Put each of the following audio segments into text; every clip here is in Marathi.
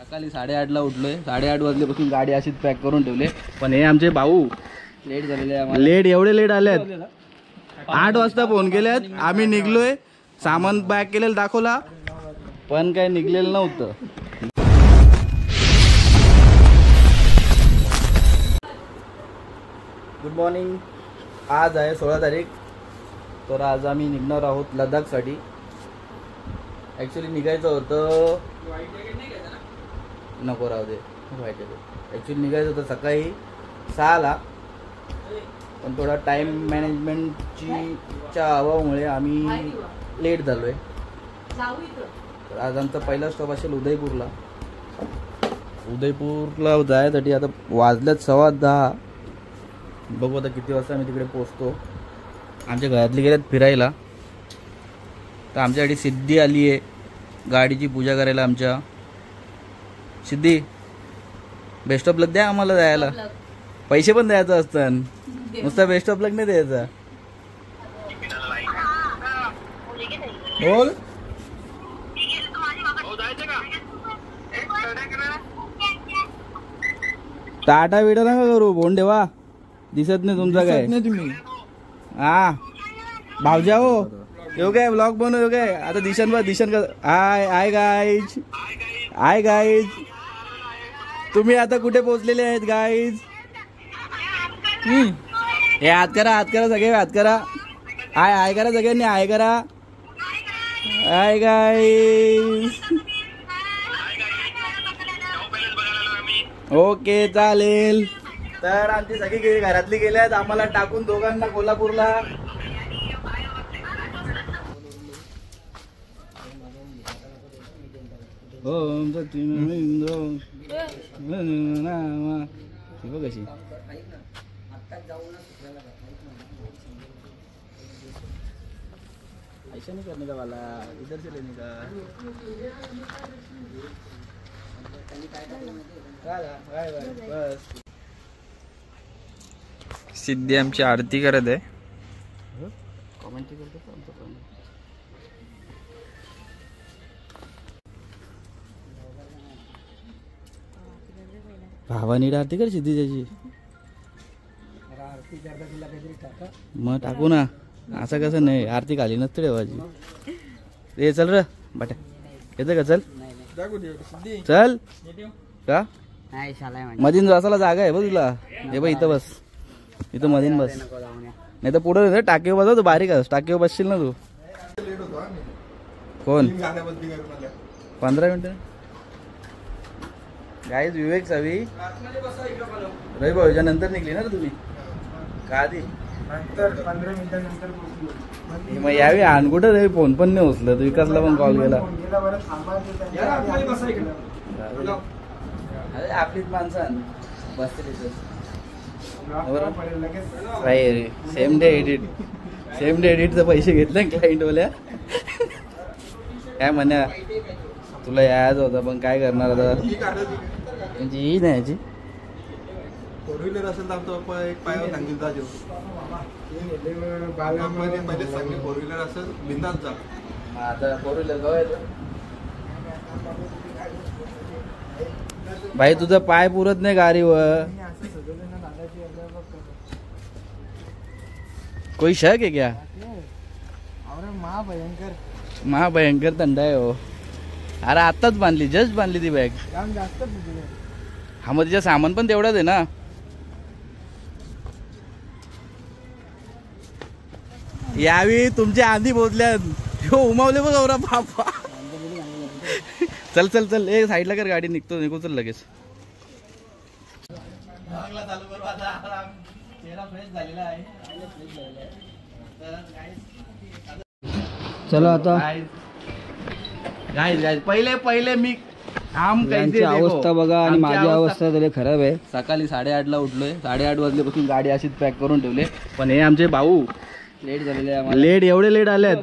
सकाळी 8:30ला उठलोय. 8:30 वाजल्यापासून गाडी अशीच पॅक करून ठेवले. पण हे आमचे भाऊ लेट झालेले आहे. लेट एवढे लेट आलेत. 8 वाजता फोन केलेत. आम्ही निघलोय. सामान पॅक केलेलं दाखवला पण काय निघलेलं नव्हतं. Good morning. आज आहे 16 तारीख. तर आज आम्ही निघणार आहोत लडाखसाठी. ॲक्च्युली निघायचं होतं, नको राहू दे व्हायचं. ॲक्च्युली निघायचं होतं सकाळी 6ला, पण थोडा टाईम मॅनेजमेंटच्या अभावामुळे आम्ही लेट झालो आहे. तर आज आमचा पहिला स्टॉप असेल उदयपूरला. उदयपूरला जायसाठी आता वाजल्यात 10:15. बघू आता किती वाजता आम्ही तिकडे पोचतो. आमच्या घरातली गेल्यात फिरायला. तर आमच्यासाठी सिद्धी आली आहे गाडीची पूजा करायला. आमच्या सिद्धी, बेस्ट ऑफ लक द्या आम्हाला जायला. पैसे पण द्यायचं असतं, नुसता बेस्ट ऑफ लक नाही द्यायचा. बोल. टाटा विटा नका करू, फोन ठेवा. दिसत नाही तुमचा काय तुम्ही. हा भावजा हो, येऊ काय ब्लॉग बनव. येऊ काय आता दिशन का. Hi guys, hi guys. तुम्ही आता कुठे पोहोचलेले आहेत गाईज. हे हात करा सगळे, हात करा. हाय करा सगळ्यांनी, हाय करा. Hi guys. ओके चालेल. तर आमची सगळी घरातली गेल्यात आम्हाला टाकून दोघांना कोल्हापूरला. कशी ऐसा नहीं करने का वाला, इधर से लेने का. बस. सिद्धी आमची आरती करत आहे. कमेंट करतो आमचं पण. भावानी आरती कर सिद्धी त्याची. मग टाकू ना, असं कसं नाही. आरती खाली नसते देवाची. ए चल र बाट्या, येतं का. चल चल का. मधीन बसायला जागा आहे बघ तुला. हे बघ इथं बस, इथं मधीन बस. नाही तर पुढे टाकीवर बसव तू. बारीक टाकीवर बसशील ना तू. कोण 15 मिनिटं गाईज. विवेक सवी रवी भाऊच्या नंतर निघली ना तुम्ही का आधी. 15 मिनिटांनंतर मग यावी आण कुठं रे. फोन पण नाही उचलत. विकासला पण कॉल केला. आपलीच माणसं बसते. सेम डे एडिटचे पैसे घेतले क्लायंटवाल्या. काय म्हणा तुला यायचं होतं पण काय करणार आता. म्हणजे ही नाही याची. 4 व्हीलर असेल तर आमचा एक पायावर सांगितलं जा. पहिले सांगली 4 व्हीलर असेल बिंदास जा. आता 4 व्हीलर जाऊ. भाई तुझा पाय पुरत नाही गाडीवर. कोई शक है क्या. महाभयंकर थंड आहे हो. अरे आत्ताच बांधली, जस्ट बांधली ती बॅग. हा मग तिच्या सामान पण तेवढाच आहे ना. यावी तुमच्या आधी पोहोचल्यात. हो उमावले बघ गौरा बापा. चल चल चल, एक साईडला कर गाडी. निघू चल लगेच. चलो आता गाईज पहिले मी यांची अवस्था बघा आणि माझी अवस्था तरी खराब आहे. सकाळी 8:30ला उठलोय. 8:30 वाजल्यापासून गाडी अशीच पॅक करून ठेवले. पण हे आमचे भाऊ लेट झालेले आहे. लेट एवढे लेट आलेत.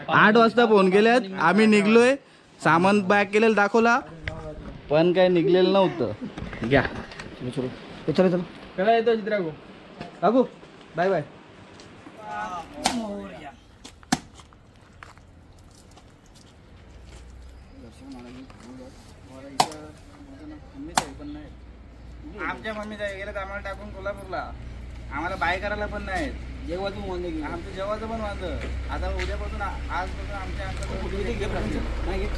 8 वाजता फोन केलेत. आम्ही निघलोय. सामान पॅक केलेलं दाखवला पण काय निघलेलं नव्हतं. घ्या चला चला चला येतो चित्रा काकू. Bye bye. आमच्या मम्मीचा गेलं तर आम्हाला टाकून कोल्हापूरला, आम्हाला बाय करायला पण नाही. जेवायचं वांद गेलं, आमचं जेवायचं पण वांद. आता उद्यापासून आजपासून आमच्या नाही.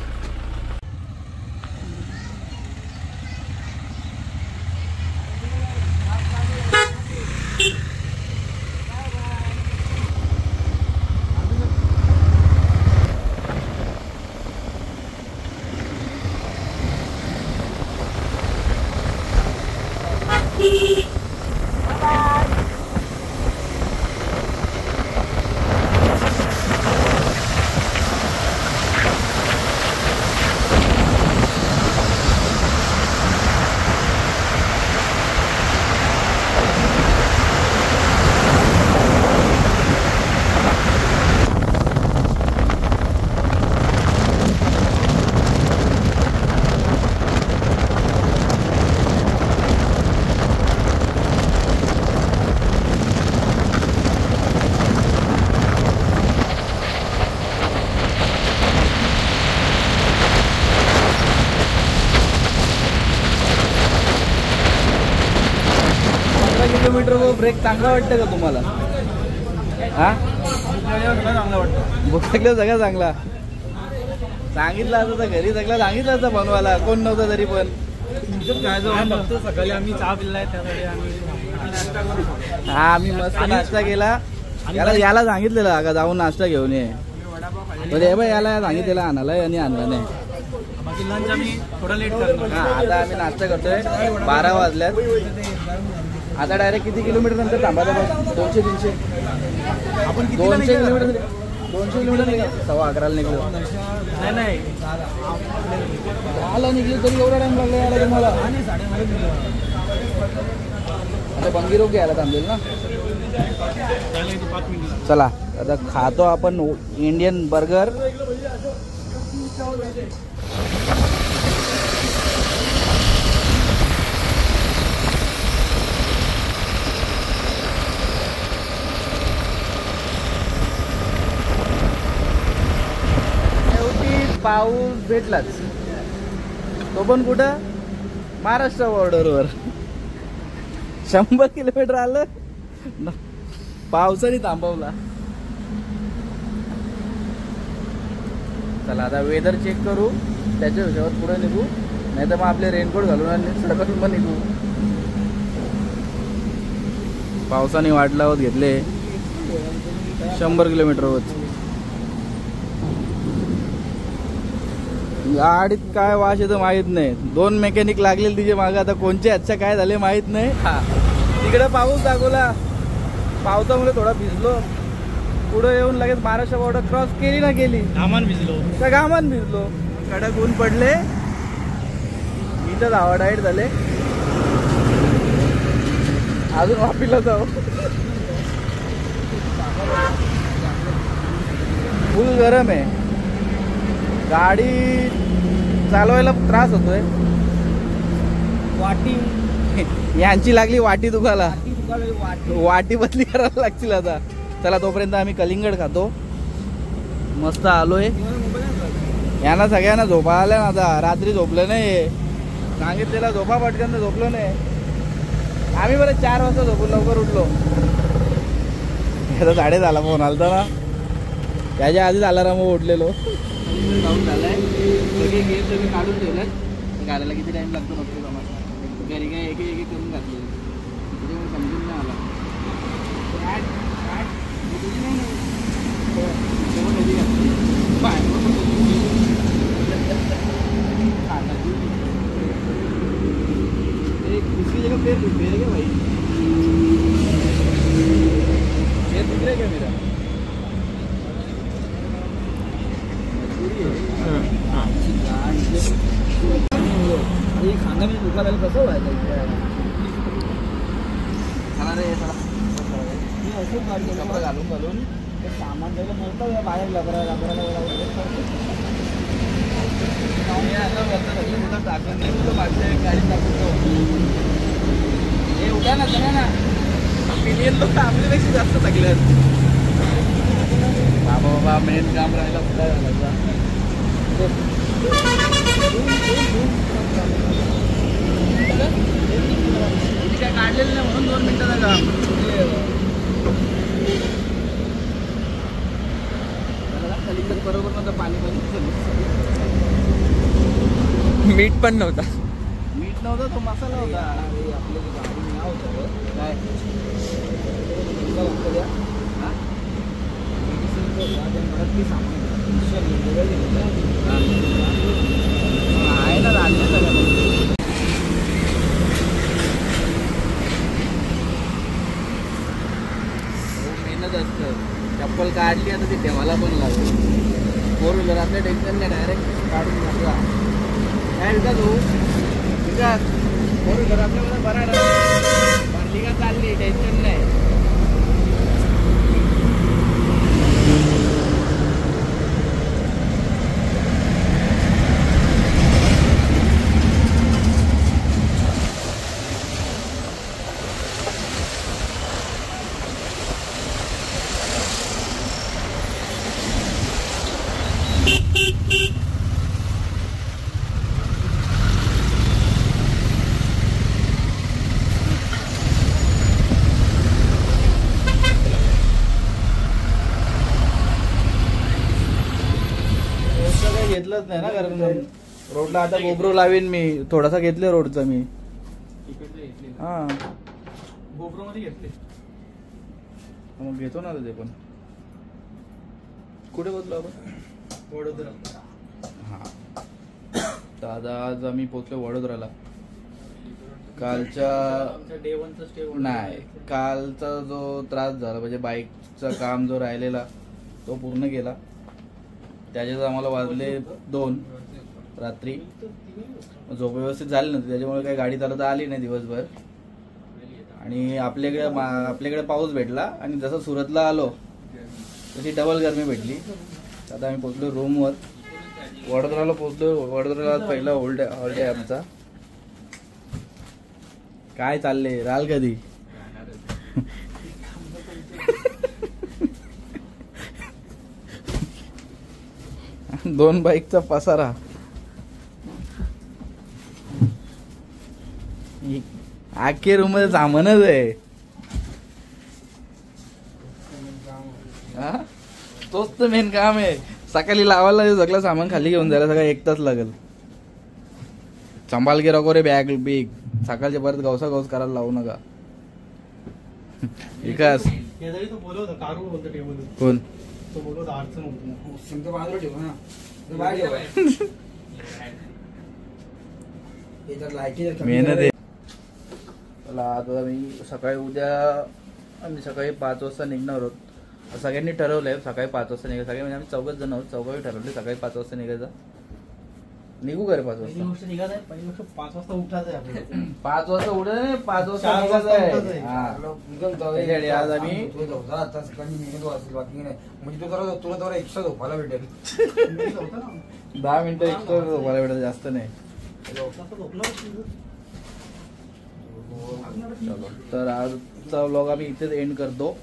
किलोमीटर ब्रेक चांगला वाटतं का तुम्हाला? हा चांगला वाटतं. बघलं सगळं चांगला सांगितलं असं तर घरी सगळं सांगितलं असतं बनवायला, कोण नव्हतं तरी पण. सकाळी आम्ही चहा पिल्लाय त्यासाठी हा आम्ही मस्त नाश्ता केला. याला सांगितलेलं अगं जाऊन नाश्ता घेऊन ये, पण याला सांगितलेलं आणायला आणि आणला नाही. लंच आम्ही थोडा लेट करणार. हा आता आम्ही नाश्ता करतोय, 12 वाजल्यात. आता डायरेक्ट किती किलोमीटर नंतर थांबायला? 200-300 आपण 200 किलोमीटर 200 किलोमीटर निघा. 11:15 निघलो. नाही आला निघली तरी एवढा टाइम लागला यायला तुम्हाला? आता बंगीरो घ्यायला थांबेल ना. चला आता खातो आपण इंडियन बर्गर. पाऊस भेटलाच, तो पण कुठं? महाराष्ट्र बॉर्डरवर. 100 किलोमीटर आलं, पावसाने थांबवला. चला आता वेदर चेक करू, त्याच्या हिशोबात पुढे निघू, नाही तर मग आपले रेनकोट घालून आणि सडकातून पण निघू. पावसाने वाट लावत घेतले 100 किलोमीटर होत. गाडीत काय वाश येतं माहित नाही. 2 मेकॅनिक लागलेले तिचे मागे, आता कोणचे अच्छा काय झाले माहित नाही. तिकडे पाऊस दाखवला, पावसामुळे थोडा भिजलो. पुढे येऊन लगेच महाराष्ट्र बॉर्डर क्रॉस केली ना केली, घामान भिजलो. कडक ऊन पडले, इथं धावा डाईट झाले. अजून वापीला जाऊ. फुल गरम आहे, गाडी चालवायला त्रास होतोय. वाटी यांची लागली वाटी दुखाला, वाटी बदली करायला लागतील आता. चला तोपर्यंत आम्ही कलिंगड खातो. मस्त आलोय. यांना सगळ्यांना झोपा आल्या ना, आता रात्री झोपलं नाही, सांगितलेला झोपा पटकन झोपलो नाही. आम्ही बरं 4 वाजता झोपून लवकर उठलो. याचा 10:30 फोन आलता ना, त्याच्या आधीच अलार्म उठलेलो. जाऊन झालाय, सगळे गेम सगळे काढून ठेवल्यात. घालायला किती टाइम लागतो बघतो आम्हाला. घरी काय एक एक करून घातले, त्याच्यामुळे समजून नाही आला. दूसरी जगह पेड़ है क्या भाई? पेड़ दिख रहा है क्या मेरा? ये खाना भी भूखा लागेल कसं व्हायचं? चला रे चला. मी असं काढतो कपडा घालून घालून ते सामान द्यायला म्हणतो बाहेर लबरायला गाडी टाकतो. हे उठा ना, चला ना. मिलियन लोक आपल्यापेक्षा जास्त थकल्यात. बाबा मेन काम राहिला, कुठला घालायचा. काय काढलेलं नाही म्हणून 2 मिनिटाचा काम. बरोबर नव्हतं पाणी मीठ पण नव्हता. मीठ नव्हता तो मसाला होता. आपलं गाडी नाव होतं काय आहे ना राहिले सगळं. मेहनत असतं. चप्पल काढली आता ती ठेवायला पण लागेल. 4 व्हीलर आपल्या टेन्शन नाही, डायरेक्ट काढून टाकला. काय विकास भाऊ विकास 4 व्हीलर आपल्याला बरा भरली का चालली, टेन्शन नाही. घेतलंच नाही ना, कारण रोडला आता गोब्रो लावीन मी. थोडासा घेतले रोडचा मी. हा गोब्रो मध्ये घेतले मग घेतो ना ते पण. कुठे बसलो आपण? वडोदरा. हा तर आता आज आम्ही पोचलो वडोदराला. कालच्या नाही, कालचा जो त्रास झाला म्हणजे बाईकचं काम जो राहिलेला तो पूर्ण केला. त्याच्यात आम्हाला वाजले 2 रात्री. झोप व्यवस्थित झाली नव्हती, त्याच्यामुळे काही गाडी चालवता आली नाही दिवसभर. आणि आपल्याकडे पाऊस भेटला आणि जसं सुरतला आलो तशी डबल गरमी भेटली. आता आम्ही पोचलो रूमवर. वडोदराला पोचलो. वडोदराला पहिला हॉल्ट आहे आमचा. काय चालले राल कधी? दोन बाईकचा पसारा. आखे रूम मध्ये सामानच आहे. तोच तर मेन काम आहे. सकाळी लावायला सगळं सामान खाली घेऊन जायला सगळं 1 तास लागेल. संभाल के रखो रे बॅग बिग. सकाळच्या परत गवसा करायला लावू नका. विकास कोण मेहनत आहे. आता मी सकाळी उद्या आम्ही सकाळी 5 वाजता निघणार आहोत. सगळ्यांनी ठरवलंय सकाळी 5 वाजता निघायचं. सगळे म्हणजे आम्ही 4 जण आहोत. 4 ठरवले सकाळी 5 वाजता निघायचं. निघू का रे 5 वाजता? 5 वाजता उठायचं आहे. 5 वाजता उठत नाही, 5 वाजता निघायचं आहे. आज आम्ही म्हणजे तुला जरा एक्स्ट्रा झोपायला भेटेल. 10 मिनिटं एक्स्ट्रा झोपायला भेटेल, जास्त नाही. चलो तर आजचा व्लॉग आम्ही इथेच एंड करतो.